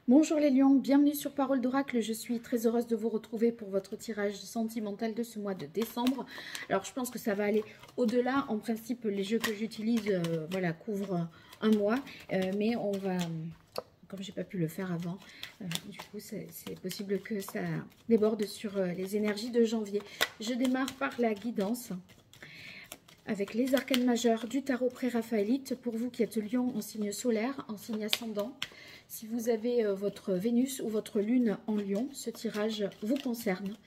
Bonjour les lions, bienvenue sur Parole d'Oracle. Je suis très heureuse de vous retrouver pour votre tirage sentimental de ce mois de décembre. Alors je pense que ça va aller au-delà. En principe, les jeux que j'utilise voilà, couvrent un mois. Mais on va, comme j'ai pas pu le faire avant, du coup c'est possible que ça déborde sur les énergies de janvier. Je démarre par la guidance avec les arcanes majeurs du tarot pré-raphaélite. Pour vous qui êtes lion en signe solaire, en signe ascendant, si vous avez votre Vénus ou votre Lune en lion, ce tirage vous concerne.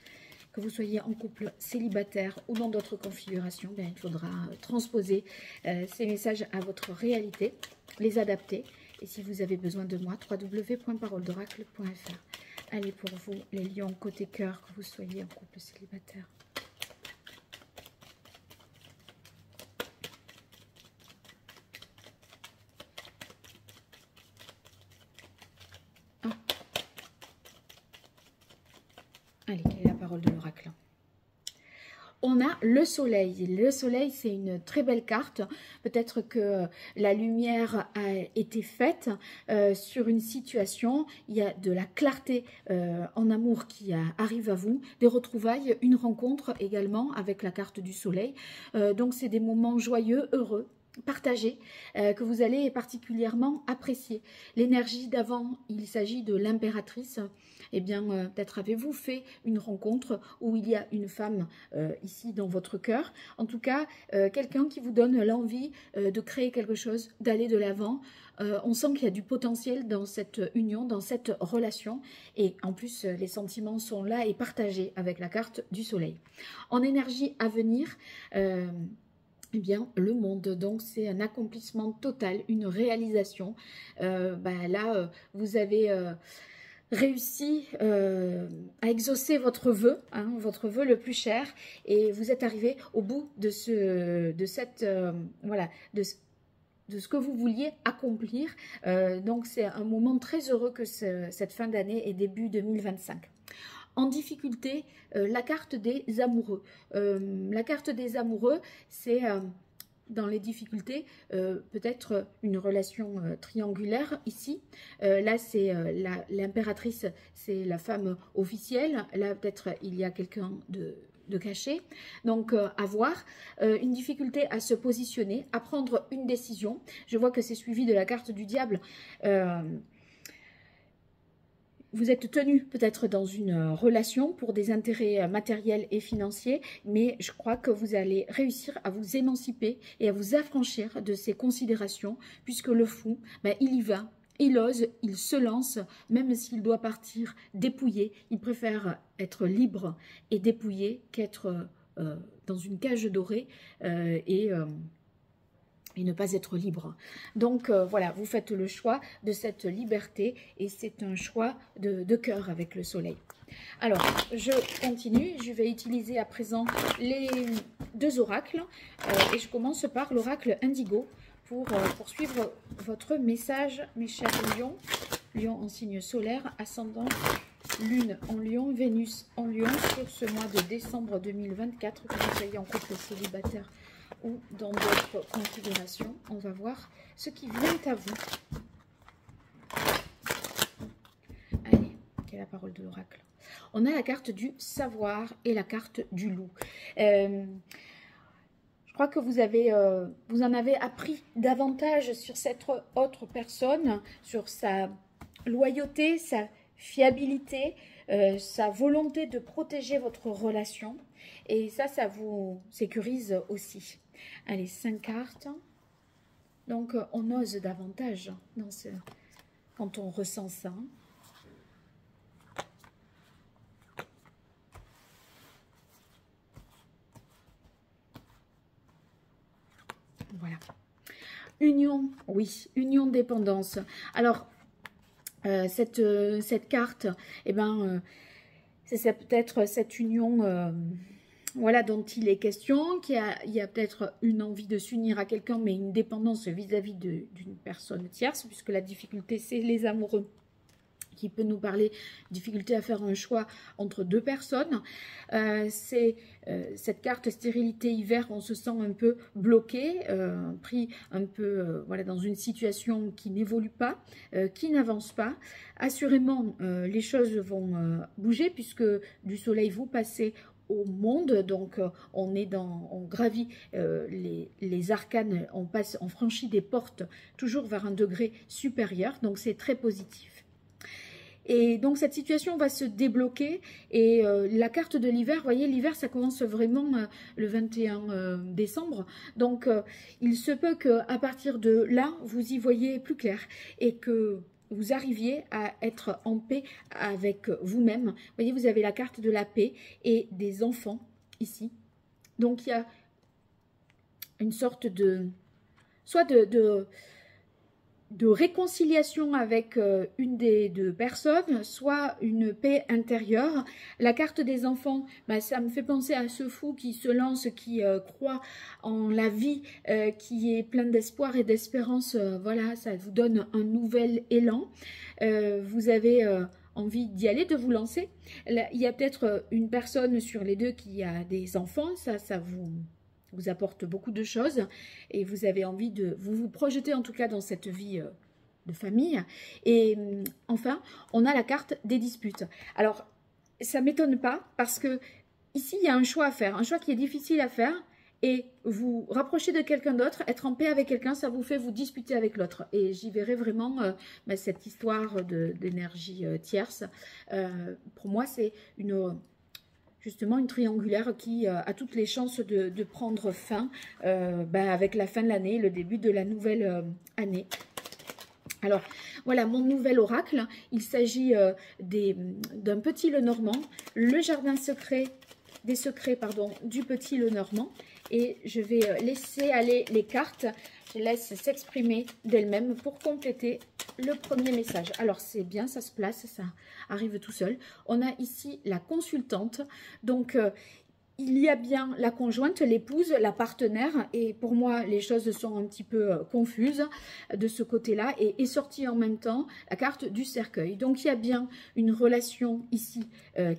Que vous soyez en couple, célibataire ou dans d'autres configurations, bien, il faudra transposer ces messages à votre réalité, les adapter. Et si vous avez besoin de moi, www.paroledoracle.fr. Allez, pour vous, les lions, côté cœur, que vous soyez en couple, célibataire. Allez, quelle est la parole de l'oracle? On a le soleil. Le soleil, c'est une très belle carte. Peut-être que la lumière a été faite sur une situation. Il y a de la clarté en amour qui arrive à vous. Des retrouvailles, une rencontre également avec la carte du soleil. Donc, c'est des moments joyeux, heureux, partagés, que vous allez particulièrement apprécier. L'énergie d'avant, il s'agit de l'impératrice. Eh bien, peut-être avez-vous fait une rencontre où il y a une femme ici dans votre cœur. En tout cas, quelqu'un qui vous donne l'envie de créer quelque chose, d'aller de l'avant. On sent qu'il y a du potentiel dans cette union, dans cette relation. Et en plus, les sentiments sont là et partagés avec la carte du soleil. En énergie à venir, eh bien, le monde, donc c'est un accomplissement total, une réalisation. Là, vous avez réussi à exaucer votre vœu le plus cher, et vous êtes arrivé au bout de ce que vous vouliez accomplir. Donc c'est un moment très heureux que cette fin d'année et début 2025. En difficulté, la carte des amoureux. La carte des amoureux, c'est dans les difficultés, peut-être une relation triangulaire ici. Là, c'est l'impératrice, c'est la femme officielle. Là, peut-être il y a quelqu'un de caché. Donc, à voir. Une difficulté à se positionner, à prendre une décision. Je vois que c'est suivi de la carte du diable. Vous êtes tenu peut-être dans une relation pour des intérêts matériels et financiers, mais je crois que vous allez réussir à vous émanciper et à vous affranchir de ces considérations, puisque le fou, il y va, il ose, il se lance, même s'il doit partir dépouillé. Il préfère être libre et dépouillé qu'être dans une cage dorée et ne pas être libre. Donc voilà, vous faites le choix de cette liberté et c'est un choix de cœur avec le soleil. Alors, je continue, je vais utiliser à présent les deux oracles et je commence par l'oracle Indigo pour poursuivre votre message, mes chers lions. Lion en signe solaire, ascendant Lune en lion, Vénus en lion sur ce mois de décembre 2024, que vous soyez en couple célibataire ou dans d'autres configurations. On va voir ce qui vient à vous. Allez, quelle est la parole de l'oracle? On a la carte du savoir et la carte du loup. Je crois que vous en avez appris davantage sur cette autre personne, sur sa loyauté, sa fiabilité, sa volonté de protéger votre relation. Et ça vous sécurise aussi. Allez, 5 cartes. Donc, on ose davantage quand on ressent ça. Voilà. Union, oui, union dépendance. Alors, cette carte, eh ben, c'est peut-être cette union voilà, dont il est question, il y a peut-être une envie de s'unir à quelqu'un, mais une dépendance vis-à-vis d'une personne tierce, puisque la difficulté, c'est les amoureux qui peut nous parler difficulté à faire un choix entre deux personnes. Cette carte stérilité hiver, on se sent un peu bloqué, pris un peu voilà, dans une situation qui n'évolue pas, qui n'avance pas. Assurément, les choses vont bouger puisque du soleil vous passez au monde, donc on gravit les arcanes, on franchit des portes toujours vers un degré supérieur, donc c'est très positif. Et donc cette situation va se débloquer et la carte de l'hiver, vous voyez, l'hiver ça commence vraiment le 21 décembre, donc il se peut qu'à partir de là, vous y voyez plus clair et que vous arriviez à être en paix avec vous-même. Vous voyez, vous avez la carte de la paix et des enfants ici. Donc, il y a une sorte de... soit de réconciliation avec une des deux personnes, soit une paix intérieure. La carte des enfants, bah, ça me fait penser à ce fou qui se lance, qui croit en la vie, qui est plein d'espoir et d'espérance. Voilà, ça vous donne un nouvel élan. Vous avez envie d'y aller, de vous lancer. Là, il y a peut-être une personne sur les deux qui a des enfants, ça vous apporte beaucoup de choses et vous avez envie de vous projeter en tout cas dans cette vie de famille. Et enfin, on a la carte des disputes. Alors, ça ne m'étonne pas parce que ici, il y a un choix à faire, un choix qui est difficile à faire et vous rapprocher de quelqu'un d'autre, être en paix avec quelqu'un, ça vous fait vous disputer avec l'autre. Et j'y verrai vraiment cette histoire d'énergie tierce. Pour moi, c'est justement une triangulaire qui a toutes les chances de prendre fin avec la fin de l'année, le début de la nouvelle année. Alors, voilà mon nouvel oracle. Il s'agit d'un petit Lenormand, le jardin secret, des secrets, pardon, du petit Lenormand. Et je vais laisser aller les cartes. Je laisse s'exprimer d'elles-mêmes pour compléter le premier message. Alors, c'est bien, ça se place, ça arrive tout seul. On a ici la consultante. Donc, il y a bien la conjointe, l'épouse, la partenaire. Et pour moi, les choses sont un petit peu confuses de ce côté-là. Et est sortie en même temps la carte du cercueil. Donc, il y a bien une relation ici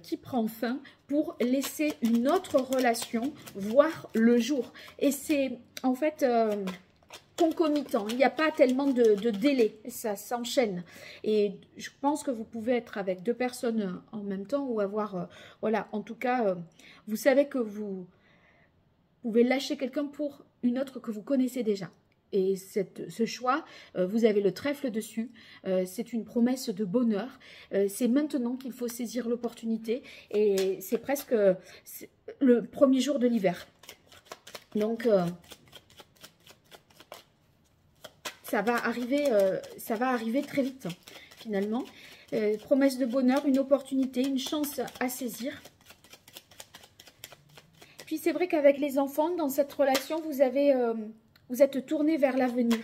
qui prend fin pour laisser une autre relation voir le jour. Et c'est en fait concomitant, il n'y a pas tellement de délai, ça s'enchaîne. Et je pense que vous pouvez être avec deux personnes en même temps ou avoir, voilà, en tout cas, vous savez que vous pouvez lâcher quelqu'un pour une autre que vous connaissez déjà. Et ce choix, vous avez le trèfle dessus, c'est une promesse de bonheur, c'est maintenant qu'il faut saisir l'opportunité et c'est presque le premier jour de l'hiver. Donc, ça va arriver très vite, finalement. Promesse de bonheur, une opportunité, une chance à saisir. Puis c'est vrai qu'avec les enfants, dans cette relation, vous êtes tourné vers l'avenir.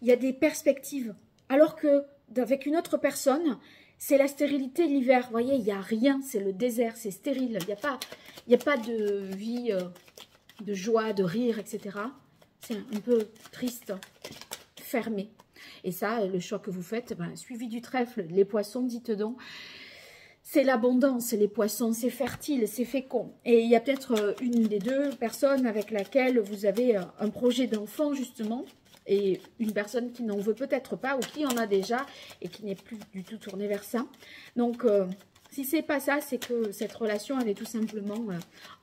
Il y a des perspectives. Alors que avec une autre personne, c'est la stérilité l'hiver. Vous voyez, il n'y a rien, c'est le désert, c'est stérile. Il n'y a pas de vie, de joie, de rire, etc. C'est un peu triste, fermé. Et ça, le choix que vous faites, suivi du trèfle, les poissons, dites donc, c'est l'abondance, les poissons, c'est fertile, c'est fécond. Et il y a peut-être une des deux personnes avec laquelle vous avez un projet d'enfant, justement, et une personne qui n'en veut peut-être pas ou qui en a déjà et qui n'est plus du tout tournée vers ça. Donc, si c'est pas ça, c'est que cette relation, elle est tout simplement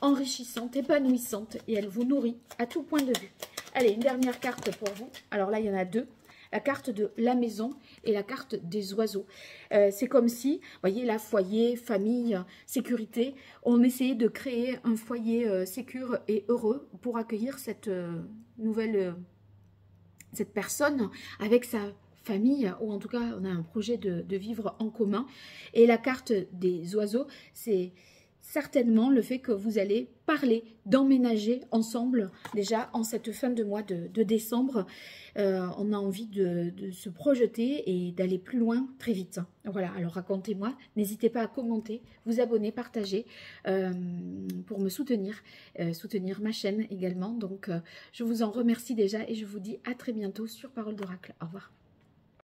enrichissante, épanouissante et elle vous nourrit à tout point de vue. Allez, une dernière carte pour vous. Alors là, il y en a deux. La carte de la maison et la carte des oiseaux. C'est comme si, vous voyez, là, foyer, famille, sécurité, on essayait de créer un foyer sécure et heureux pour accueillir cette cette personne avec sa famille, ou en tout cas, on a un projet de vivre en commun. Et la carte des oiseaux, c'est certainement le fait que vous allez parler, d'emménager ensemble déjà en cette fin de mois de décembre. On a envie de se projeter et d'aller plus loin très vite. Voilà, alors racontez-moi, n'hésitez pas à commenter, vous abonner, partager pour me soutenir, soutenir ma chaîne également. Donc je vous en remercie déjà et je vous dis à très bientôt sur Parole d'Oracle. Au revoir.